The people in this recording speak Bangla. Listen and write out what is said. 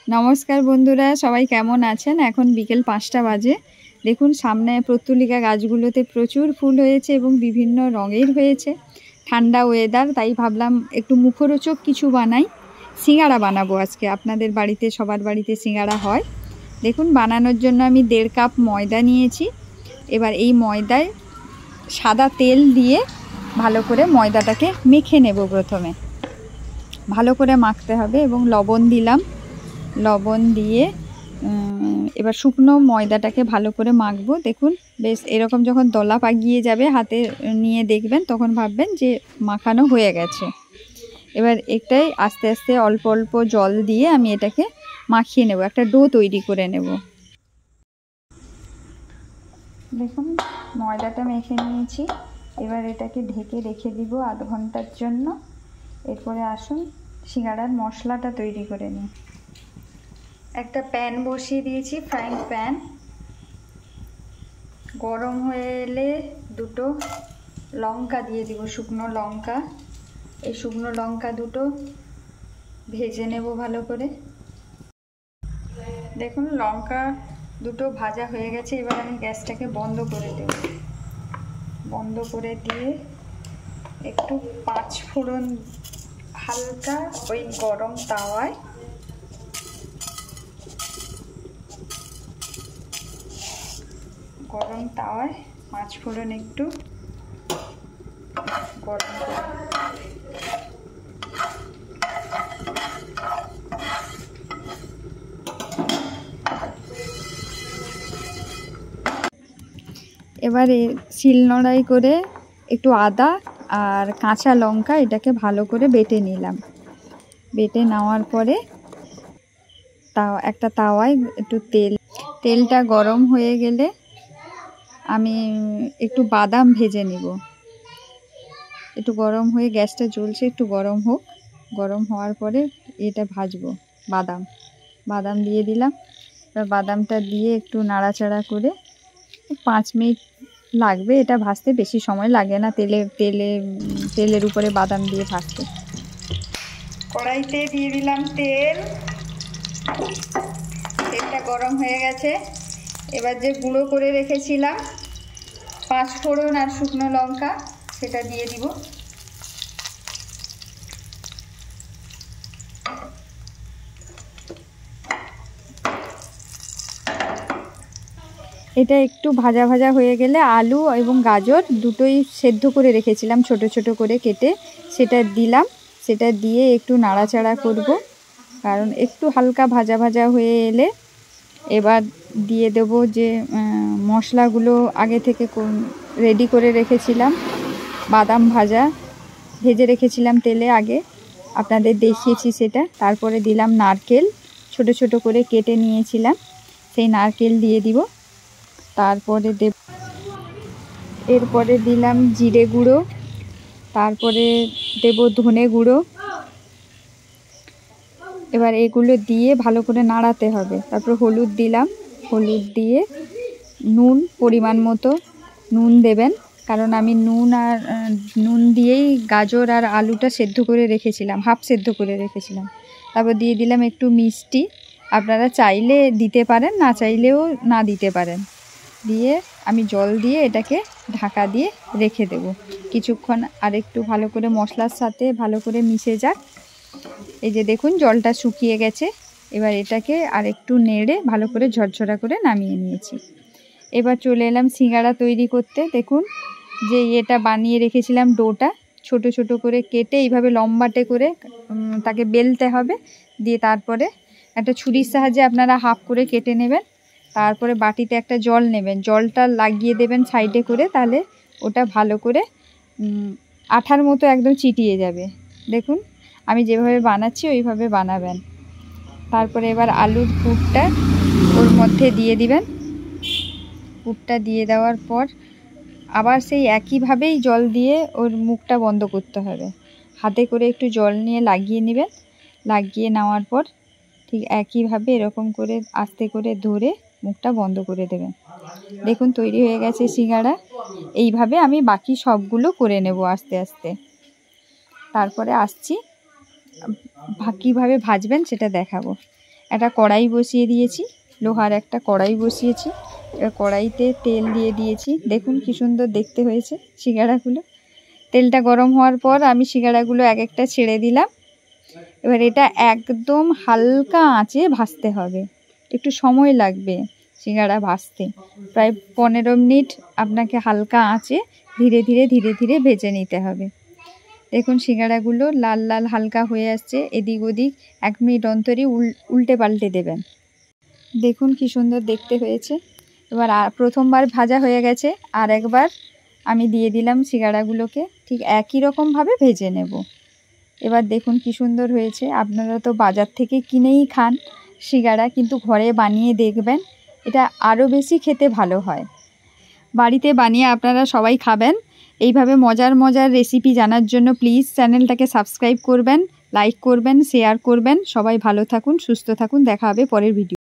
नमस्कार बंधुरा सबाई केमन आছেন। এখন বিকেল 5টা বাজে। দেখুন সামনে পত্তলিকা গাছগুলোতে প্রচুর ফুল হয়েছে এবং বিভিন্ন রঙের হয়েছে। ঠান্ডা ওয়েদার, তাই ভাবলাম একটু মুখরোচক কিছু বানাই। সিঙ্গারা বানাবো আজকে। আপনাদের বাড়িতে সবার বাড়িতে সিঙ্গারা হয়। দেখুন বানানোর জন্য আমি 1.5 কাপ ময়দা নিয়েছি। এবার এই ময়দায় সাদা তেল দিয়ে ভালো করে ময়দাটাকে মেখে নেব। প্রথমে ভালো করে মাখতে হবে এবং লবণ দিলাম। লবণ দিয়ে এবার শুকনো ময়দাটাকে ভালো করে মাখবো। দেখুন বেশ এরকম যখন দলা পাকিয়ে যাবে হাতে নিয়ে দেখবেন, তখন ভাববেন যে মাখানো হয়ে গেছে। এবার একটাই আস্তে আস্তে অল্প অল্প জল দিয়ে আমি এটাকে মাখিয়ে নেব, একটা ডো তৈরি করে নেব। দেখুন ময়দাটা মেখে নিয়েছি। এবার এটাকে ঢেকে রেখে দিব আধ ঘন্টার জন্য। এরপরে আসুন সিঙ্গাড়ার মশলাটা তৈরি করে নিই। একটা প্যান বসিয়ে দিয়েছি, ফ্রাইং প্যান। গরম হয়ে এলে দুটো লঙ্কা দিয়ে দিব, শুকনো লঙ্কা। এই শুকনো লঙ্কা দুটো ভেজে নেব ভালো করে। দেখুন লঙ্কা দুটো ভাজা হয়ে গেছে। এবার আমি গ্যাসটাকে বন্ধ করে দেব। বন্ধ করে দিয়ে একটু 5 ফোড়ন হালকা ওই গরম তাওয়ায় পাঁচ ফোড়ন একটু গরম করে এবারে শিলনোড়াই করে একটু আদা আর কাঁচা লঙ্কা এটাকে ভালো করে বেটে নিলাম। বেটে নেওয়ার পরে একটা তাওয়ায় একটু তেলটা গরম হয়ে গেলে আমি একটু বাদাম ভেজে নিব। একটু গরম হয়ে গ্যাসটা জ্বলছে, একটু গরম হোক। গরম হওয়ার পরে এটা ভাজবো। বাদাম দিয়ে দিলাম। এবার বাদামটা দিয়ে একটু নাড়াচাড়া করে 5 মিনিট লাগবে। এটা ভাজতে বেশি সময় লাগে না, তেলের উপরে বাদাম দিয়ে ভাজতে। কড়াইতে দিয়ে দিলাম তেল। তেলটা গরম হয়ে গেছে। এবার যে গুঁড়ো করে রেখেছিলাম 5 ফোড়ন আর শুকনো লঙ্কা, সেটা দিয়ে দিব। এটা একটু ভাজা ভাজা হয়ে গেলে আলু এবং গাজর দুটোই সেদ্ধ করে রেখেছিলাম ছোট ছোট করে কেটে, সেটা দিলাম। সেটা দিয়ে একটু নাড়াচাড়া করব, কারণ একটু হালকা ভাজা ভাজা হয়ে এলে এবার দিয়ে দেব যে মশলাগুলো আগে থেকে রেডি করে রেখেছিলাম। বাদাম ভেজে রেখেছিলাম তেলে আগে, আপনাদের দেখিয়েছি সেটা। তারপরে দিলাম নারকেল, ছোট ছোট করে কেটে নিয়েছিলাম, সেই নারকেল দিয়ে দিব। তারপরে এরপরে দিলাম জিরে গুঁড়ো, তারপরে দেব ধনে গুঁড়ো। এবার এগুলো দিয়ে ভালো করে নাড়াতে হবে। তারপর হলুদ দিলাম। হলুদ দিয়ে নুন পরিমাণ মতো নুন দেবেন, কারণ আমি নুন দিয়েই গাজর আর আলুটা সেদ্ধ করে রেখেছিলাম, হাফ সেদ্ধ করে রেখেছিলাম। তারপর দিয়ে দিলাম একটু মিষ্টি। আপনারা চাইলে দিতে পারেন, না চাইলেও না দিতে পারেন। দিয়ে আমি জল দিয়ে এটাকে ঢাকা দিয়ে রেখে দেব কিছুক্ষণ। আর একটু ভালো করে মশলার সাথে ভালো করে মিশে যাক। এই যে দেখুন জলটা শুকিয়ে গেছে। এবার এটাকে আর একটু নেড়ে ভালো করে ঝরঝরা করে নামিয়ে নিয়েছি। এবার চলে এলাম সিঙ্গাড়া তৈরি করতে। দেখুন যে এটা বানিয়ে রেখেছিলাম, ডোটা ছোট ছোট করে কেটে এইভাবে লম্বাটে করে তাকে বেলতে হবে। দিয়ে তারপরে একটা ছুরির সাহায্যে আপনারা হাফ করে কেটে নেবেন। তারপরে বাটিতে একটা জল নেবেন, জলটা লাগিয়ে দেবেন সাইডে করে, তাহলে ওটা ভালো করে আঠার মতো একদম চিটিয়ে যাবে। দেখুন আমি যেভাবে বানাচ্ছি ওইভাবে বানাবেন। তারপরে এবার আলুর পুরটা ওর মধ্যে দিয়ে দিবেন। পুরটা দিয়ে দেওয়ার পর আবার সেই একইভাবেই জল দিয়ে ওর মুখটা বন্ধ করতে হবে। হাতে করে একটু জল নিয়ে লাগিয়ে নেবেন। লাগিয়ে নেওয়ার পর ঠিক একইভাবে এরকম করে আস্তে করে ধরে মুখটা বন্ধ করে দেবেন। দেখুন তৈরি হয়ে গেছে সিঙ্গাড়া। এইভাবে আমি বাকি সবগুলো করে নেব আস্তে আস্তে। তারপরে আসছি কীভাবে ভাজবেন সেটা দেখাবো। একটা কড়াই বসিয়ে দিয়েছি, লোহার একটা কড়াই বসিয়েছি। এবার কড়াইতে তেল দিয়ে দিয়েছি। দেখুন কি সুন্দর দেখতে হয়েছে সিঙ্গাড়াগুলো। তেলটা গরম হওয়ার পর আমি সিঙ্গাড়াগুলো এক একটা ছেড়ে দিলাম। এবার এটা একদম হালকা আঁচে ভাজতে হবে, একটু সময় লাগবে সিঙ্গাড়া ভাজতে, প্রায় 15 মিনিট আপনাকে হালকা আঁচে ধীরে ধীরে ধীরে ধীরে ভেজে নিতে হবে। দেখুন সিঙ্গাড়াগুলো লাল লাল হালকা হয়ে আসছে, এদিক ওদিক 1 মিনিট অন্তরই উল্টে পাল্টে দেবেন। দেখুন কি সুন্দর দেখতে হয়েছে। এবার প্রথমবার ভাজা হয়ে গেছে, আর একবার আমি দিয়ে দিলাম সিঙ্গাড়াগুলোকে, ঠিক একই রকমভাবে ভেজে নেব। এবার দেখুন কি সুন্দর হয়েছে। আপনারা তো বাজার থেকে কিনেই খান সিঙ্গাড়া, কিন্তু ঘরে বানিয়ে দেখবেন, এটা আরও বেশি খেতে ভালো হয়। বাড়িতে বানিয়ে আপনারা সবাই খাবেন। এইভাবে মজার মজার রেসিপি জানার জন্য প্লিজ চ্যানেলটাকে সাবস্ক্রাইব করবেন, লাইক করবেন, শেয়ার করবেন। সবাই ভালো থাকুন, সুস্থ থাকুন। দেখা হবে পরের ভিডিও।